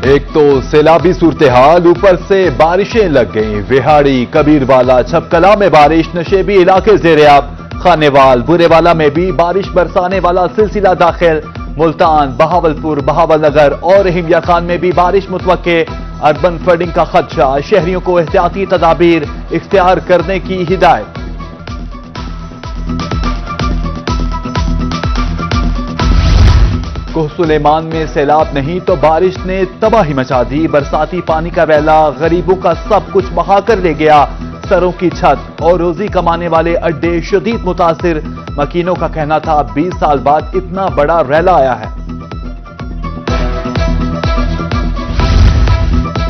ایک تو سیلابی صورتحال، اوپر سے بارشیں لگ گئیں۔ وہاڑی، کبیروالا، چھپکلا میں بارش، نشیبی علاقے زیر آب۔ خانیوال، برے والا میں بھی بارش برسانے والا سلسلہ داخل۔ ملتان، بہاولپور، بہاول نگر اور رحیمیہ خان میں بھی بارش متوقع۔ اربن فلڈنگ کا خدشہ، شہریوں کو احتیاطی تدابیر اختیار کرنے کی ہدایت۔ کوہ سلیمان میں سیلاب نہیں تو بارش نے تباہی مچا دی۔ برساتی پانی کا ویلا غریبوں کا سب کچھ بہا کر لے گیا۔ سروں کی چھت اور روزی کمانے والے اڈے شدید متاثر۔ مکینوں کا کہنا تھا 20 سال بعد اتنا بڑا ریلا آیا ہے۔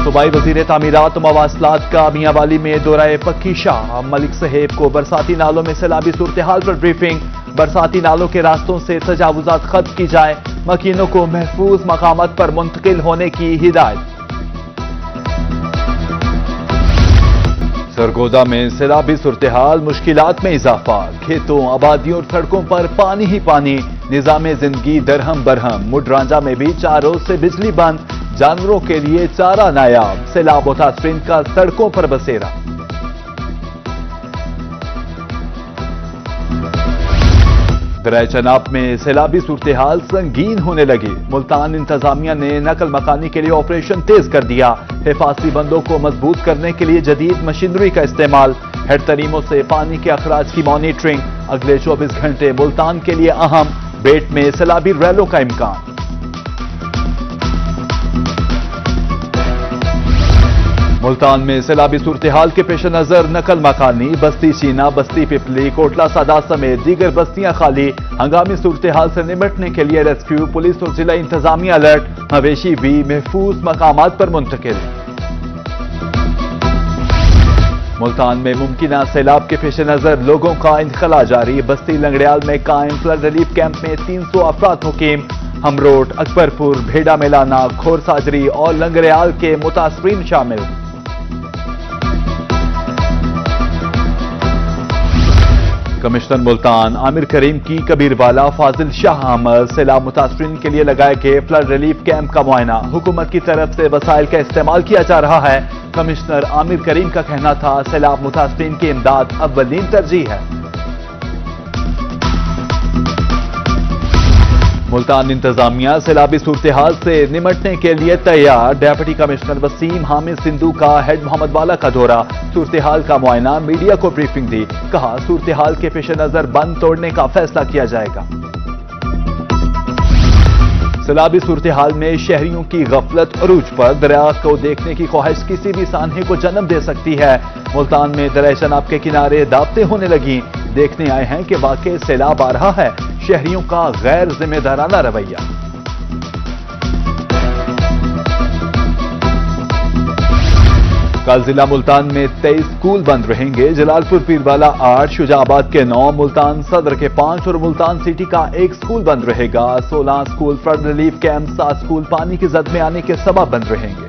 صوبائی وزیر تعمیرات و مواصلات کا میاں والی میں دورہ پکی شاہ۔ ملک صاحب کو برساتی نالوں میں سیلابی صورتحال پر بریفنگ۔ برساتی نالوں کے راستوں سے تجاوزات ختم کی جائیں۔ مکینوں کو محفوظ مقامات پر منتقل ہونے کی ہدایت۔ سرگودا میں سیلابی صورتحال، مشکلات میں اضافہ۔ کھیتوں، آبادیوں اور سڑکوں پر پانی ہی پانی۔ نظام زندگی درہم برہم۔ مڈرانجہ میں بھی 4 روز سے بجلی بند۔ جانوروں کے لیے چارہ نایاب۔ سیلاب متاثرین کا سڑکوں پر بسیرا۔ دریا چناب میں سیلابی صورتحال سنگین ہونے لگی۔ ملتان انتظامیہ نے نقل مکانی کے لیے آپریشن تیز کر دیا۔ حفاظتی بندوں کو مضبوط کرنے کے لیے جدید مشینری کا استعمال۔ ہیڈ تریموں سے پانی کے اخراج کی مانیٹرنگ۔ اگلے 24 گھنٹے ملتان کے لیے اہم۔ بیٹ میں سیلابی ریلوں کا امکان۔ ملتان میں سیلابی صورتحال کے پیش نظر نقل مکانی۔ بستی چینا، بستی پپلی، کوٹلہ سادات سمیت دیگر بستیاں خالی۔ ہنگامی صورتحال سے نمٹنے کے لیے ریسکیو، پولیس اور ضلع انتظامیہ الرٹ۔ مویشی بھی محفوظ مقامات پر منتقل۔ ملتان میں ممکنہ سیلاب کے پیش نظر لوگوں کا انخلا جاری۔ بستی لنگڑیال میں قائم فلڈ ریلیف کیمپ میں 300 افراد مقیم۔ ہمروٹ، اکبرپور، بھیڑا میلانہ، کھور ساجری اور لنگڑیال کے متاثرین شامل۔ کمشنر ملتان عامر کریم کی کبیروالا فاضل شاہ احمد سیلاب متاثرین کے لیے لگائے گئے فلڈ ریلیف کیمپ کا معائنہ۔ حکومت کی طرف سے وسائل کا استعمال کیا جا رہا ہے۔ کمشنر عامر کریم کا کہنا تھا سیلاب متاثرین کی امداد اولین ترجیح ہے۔ ملتان انتظامیہ سیلابی صورتحال سے نمٹنے کے لیے تیار۔ ڈیپٹی کمشنر وسیم حامد سندھو کا ہیڈ محمد والا کا دورہ۔ صورتحال کا معائنہ، میڈیا کو بریفنگ دی۔ کہا صورتحال کے پیش نظر بند توڑنے کا فیصلہ کیا جائے گا۔ سیلابی صورتحال میں شہریوں کی غفلت عروج پر۔ دریا کو دیکھنے کی خواہش کسی بھی سانحے کو جنم دے سکتی ہے۔ ملتان میں دریا چناب کے کنارے دعوتیں ہونے لگیں۔ دیکھنے آئے ہیں کہ واقع سیلاب آ رہا ہے۔ شہریوں کا غیر ذمہ دارانہ رویہ۔ کل ضلع ملتان میں 23 سکول بند رہیں گے۔ جلال پور پیروالا 8، شجاع آباد کے 9، ملتان صدر کے 5 اور ملتان سٹی کا 1 سکول بند رہے گا۔ 16 school flood relief camp, 7 school پانی کی زد میں آنے کے سبب بند رہیں گے۔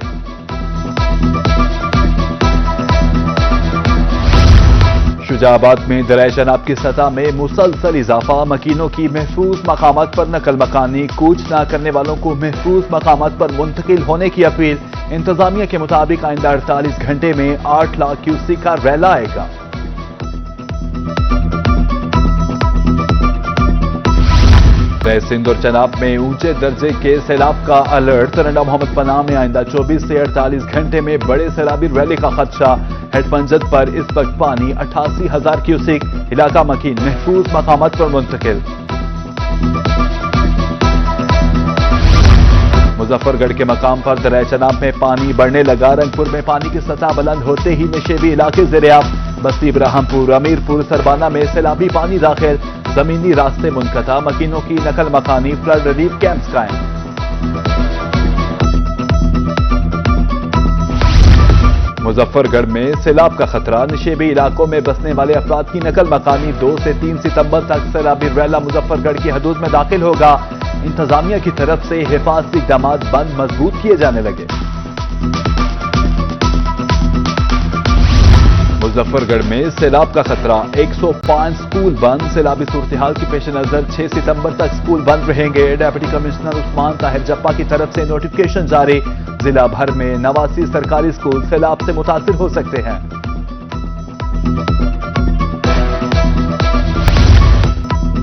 شجاع آباد میں دریا چناب کی سطح میں مسلسل اضافہ۔ مکینوں کی محفوظ مقامات پر نقل مکانی۔ کوچ نہ کرنے والوں کو محفوظ مقامات پر منتقل ہونے کی اپیل۔ انتظامیہ کے مطابق آئندہ 48 گھنٹے میں 8 لاکھ کیوسیک کا ریلا آئے گا۔ سندھ اور چناب میں اونچے درجے کے سیلاب کا الرٹ۔ ترنڈا محمد پناہ میں آئندہ 24 سے 48 گھنٹے میں بڑے سیلابی ریلے کا خدشہ۔ ہیڈ پنجد پر اس وقت پانی 88,000 کیوسیک۔ علاقہ مکین محفوظ مقامات پر منتقل۔ مظفر گڑھ کے مقام پر دریا چناب میں پانی بڑھنے لگا۔ رنگپور میں پانی کی سطح بلند ہوتے ہی نشیبی علاقے زیر آب۔ بستی ابراہم پور، امیرپور، سربانہ میں سیلابی پانی داخل۔ زمینی راستے منقطع۔ مکینوں کی نقل مکانی۔ فلڈ ریلیف کیمپس قائم۔ مظفر گڑھ میں سیلاب کا خطرہ۔ نشیبی علاقوں میں بسنے والے افراد کی نقل مکانی۔ 2 سے 3 ستمبر تک سیلابی ریلا مظفر گڑھ کی حدود میں داخل ہوگا۔ انتظامیہ کی طرف سے حفاظتی اقدامات بند مضبوط کیے جانے لگے۔ مظفر گڑھ میں سیلاب کا خطرہ۔ 105 سکول بند۔ سیلابی صورتحال کے پیش نظر 6 ستمبر تک سکول بند رہیں گے۔ ڈیپٹی کمشنر عثمان طاہر جپا کی طرف سے نوٹیفکیشن جاری۔ ضلع بھر میں 89 سرکاری اسکول سیلاب سے متاثر ہو سکتے ہیں۔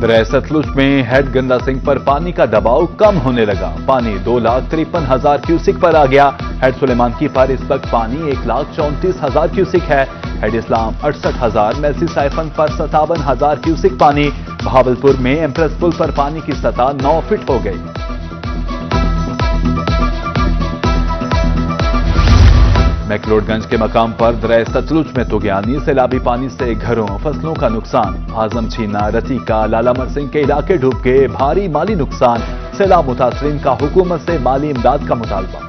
دریائے ستلج میں ہیڈ گندا سنگھ پر پانی کا دباؤ کم ہونے لگا، پانی 2,53,000 کیوسک پر آ گیا۔ ہیڈ سلیمان کی پر اس وقت پانی 1,34,000 کیوسک ہے۔ ہیڈ اسلام 68,000، میلسی سائفن پر 57,000 کیوسک پانی۔ بہاولپور میں ایمپریس پل پر پانی کی سطح 9 فٹ ہو گئی۔ میکلوڈ گنج کے مقام پر دریائے ستلج میں طغیانی سیلابی پانی سے گھروں فصلوں کا نقصان، اعظم چھینا رتی کا لالہ مرسنگ کے علاقے ڈوب گئے، بھاری مالی نقصان، سیلاب متاثرین کا حکومت سے مالی امداد کا مطالبہ۔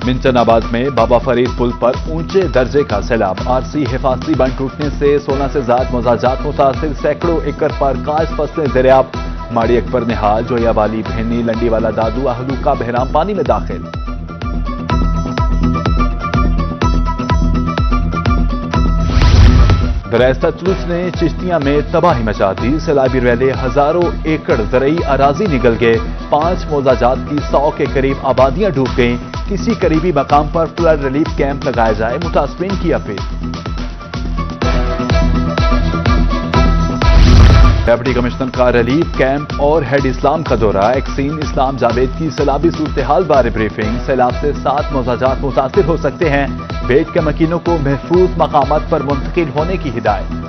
منچن آباد میں بابا فرید پل پر اونچے درجے کا سیلاب، آرسی حفاظتی بند ٹوٹنے سے 16 سے زائد مزاجات متاثر، سینکڑوں ایکڑ پر کاج فصلیں دریاب۔ ماڑی اکبر نہال، جویا والی بہنی، لنڈی والا دادو، اہلو کا بہرام پانی میں داخل۔ دریائے ستلج نے چشتیاں میں تباہی مچا دی، سیلابی ریلے ہزاروں ایکڑ زرعی اراضی نگل گئے، 5 موضاجات کی 100 کے قریب آبادیاں ڈوب گئیں، کسی قریبی مقام پر فلڈ ریلیف کیمپ لگایا جائے، متاثرین کی اپیل۔ ڈپٹی کمشنر کا ریلیف کیمپ اور ہیڈ اسلام کا دورہ، ایکسین اسلام جاوید کی سیلابی صورتحال بارے بریفنگ، سیلاب سے 7 موضاجات متاثر ہو سکتے ہیں، بیٹ کے مکینوں کو محفوظ مقامات پر منتقل ہونے کی ہدایت۔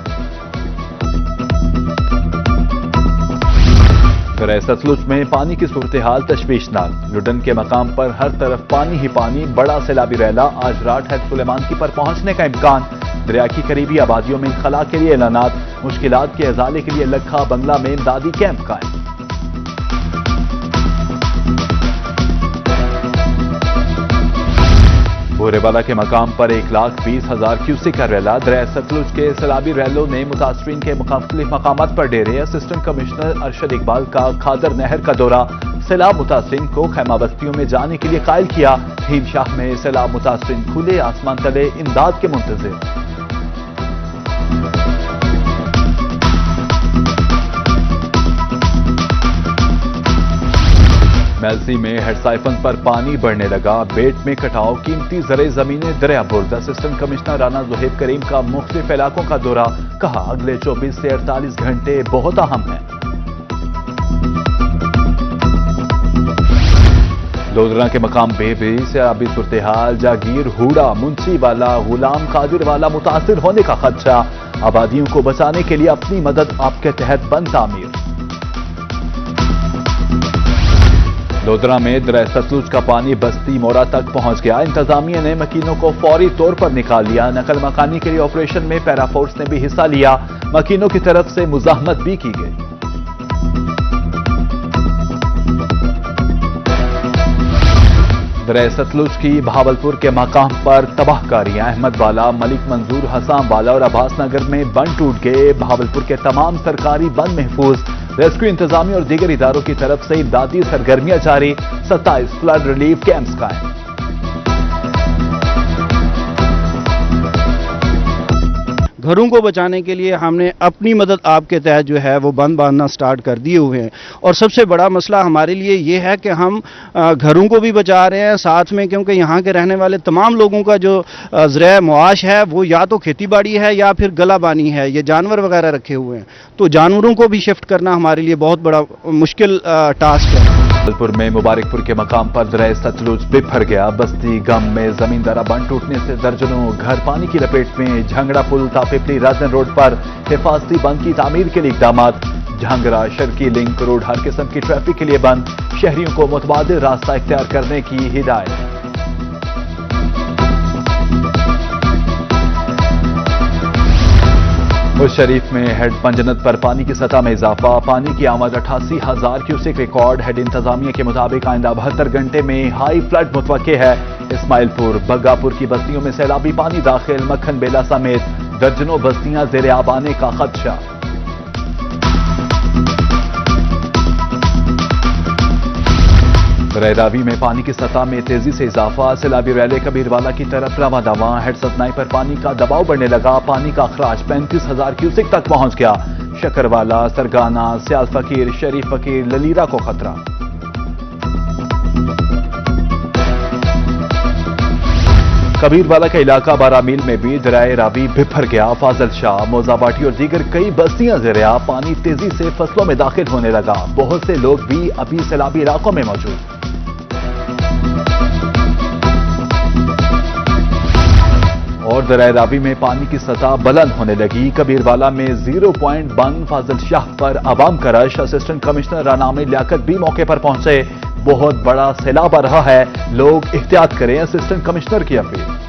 دریائے ستلج میں پانی کی صورتحال تشویشناک، لڈن کے مقام پر ہر طرف پانی ہی پانی، بڑا سیلابی ریلا، آج رات ہیڈ سلیمان کی پر پہنچنے کا امکان، دریا کی قریبی آبادیوں میں انخلا کے لیے اعلانات، مشکلات کے ازالے کے لیے لکھا بنگلہ میں امدادی کیمپ قائم۔ بورے والا کے مقام پر 1,20,000 کیوسک کا ریلا، دریائے ستلج کے سیلابی ریلوں نے متاثرین کے مختلف مقامات پر ڈیرے، اسسٹنٹ کمشنر ارشد اقبال کا کھادر نہر کا دورہ، سیلاب متاثرین کو خیمہ بستیوں میں جانے کے لیے قائل کیا، بھیم شاہ میں سیلاب متاثرین کھلے آسمان تلے امداد کے منتظر۔ میلسی میں ہیڈ سائفن پر پانی بڑھنے لگا، بیٹ میں کٹاؤ، قیمتی زرعی زمینیں دریا برد، اسسٹنٹ کمشنر رانا زہیب کریم کا مختلف علاقوں کا دورہ، کہا اگلے 24 سے 48 گھنٹے بہت اہم ہیں۔ لودھرا کے مقام بے سیلابی صورتحال، جاگیر، ہوڑا، منشی والا، غلام قادر والا متاثر ہونے کا خدشہ، آبادیوں کو بچانے کے لیے اپنی مدد آپ کے تحت بند تعمیر۔ لودھرا میں دریائے ستلج کا پانی بستی مورا تک پہنچ گیا، انتظامیہ نے مکینوں کو فوری طور پر نکال لیا، نقل مکانی کے لیے آپریشن میں پیرا فورس نے بھی حصہ لیا، مکینوں کی طرف سے مزاحمت بھی کی گئی۔ دریائے ستلج کی بہاولپور کے مقام پر تباہ کاریاں، احمد والا، ملک منظور، حسام والا اور عباس نگر میں بند ٹوٹ گئے، بہاولپور کے تمام سرکاری بند محفوظ، ریسکیو انتظامیہ اور دیگر اداروں کی طرف سے امدادی سرگرمیاں جاری، 27 فلڈ ریلیف کیمپس قائم۔ گھروں کو بچانے کے لیے ہم نے اپنی مدد آپ کے تحت جو ہے وہ بند باندھنا سٹارٹ کر دیے ہوئے ہیں، اور سب سے بڑا مسئلہ ہمارے لیے یہ ہے کہ ہم گھروں کو بھی بچا رہے ہیں ساتھ میں، کیونکہ یہاں کے رہنے والے تمام لوگوں کا جو ذریعہ معاش ہے وہ یا تو کھیتی باڑی ہے یا پھر گلہ بانی ہے، یہ جانور وغیرہ رکھے ہوئے ہیں، تو جانوروں کو بھی شفٹ کرنا ہمارے لیے بہت بڑا مشکل ٹاسک ہے۔ بہاولپور میں مبارک پور کے مقام پر دریائے ستلج بکھر گیا، بستی گم میں زمیندارہ بند ٹوٹنے سے درجنوں گھر پانی کی لپیٹ میں، جھنگڑا پل تاپیپلی رازن روڈ پر حفاظتی بند کی تعمیر کے لیے اقدامات، جھنگڑا شرکی لنک روڈ ہر قسم کی ٹریفک کے لیے بند، شہریوں کو متبادل راستہ اختیار کرنے کی ہدایت۔ شریف میں ہیڈ پنجنت پر پانی کی سطح میں اضافہ، پانی کی آمد 88,000 کیوسک ریکارڈ، ہیڈ انتظامیہ کے مطابق آئندہ 72 گھنٹے میں ہائی فلڈ متوقع ہے۔ اسماعیل پور، بگا پور کی بستیوں میں سیلابی پانی داخل، مکھن بیلا سمیت درجنوں بستیاں زیر آب آنے کا خدشہ۔ دریائے راوی میں پانی کی سطح میں تیزی سے اضافہ، سیلابی ریلے کبیر والا کی طرف رواں دواں، ہیڈ ستنائی پر پانی کا دباؤ بڑھنے لگا، پانی کا اخراج 35,000 کیوسک تک پہنچ گیا، شکروالا، سرگانہ، سیال فقیر، شریف فقیر، للیرا کو خطرہ۔ کبیروالا کا علاقہ بارہ میل میں بھی دریائے راوی بھر گیا۔ فاضل شاہ، موزہ باٹی اور دیگر کئی بستیاں زیر آب، پانی تیزی سے فصلوں میں داخل ہونے لگا۔ بہت سے لوگ بھی ابھی سیلابی علاقوں میں موجود۔ اور دریائے راوی میں پانی کی سطح بلند ہونے لگی۔ کبیروالا میں 0 پوائنٹ بند۔ فاضل شاہ پر عوام کا رش۔ اسسٹنٹ کمشنر رانام لیاقت بھی موقع پر پہنچے۔ بہت بڑا سیلاب آ رہا ہے، لوگ احتیاط کریں، اسسٹنٹ کمشنر کی اپیل۔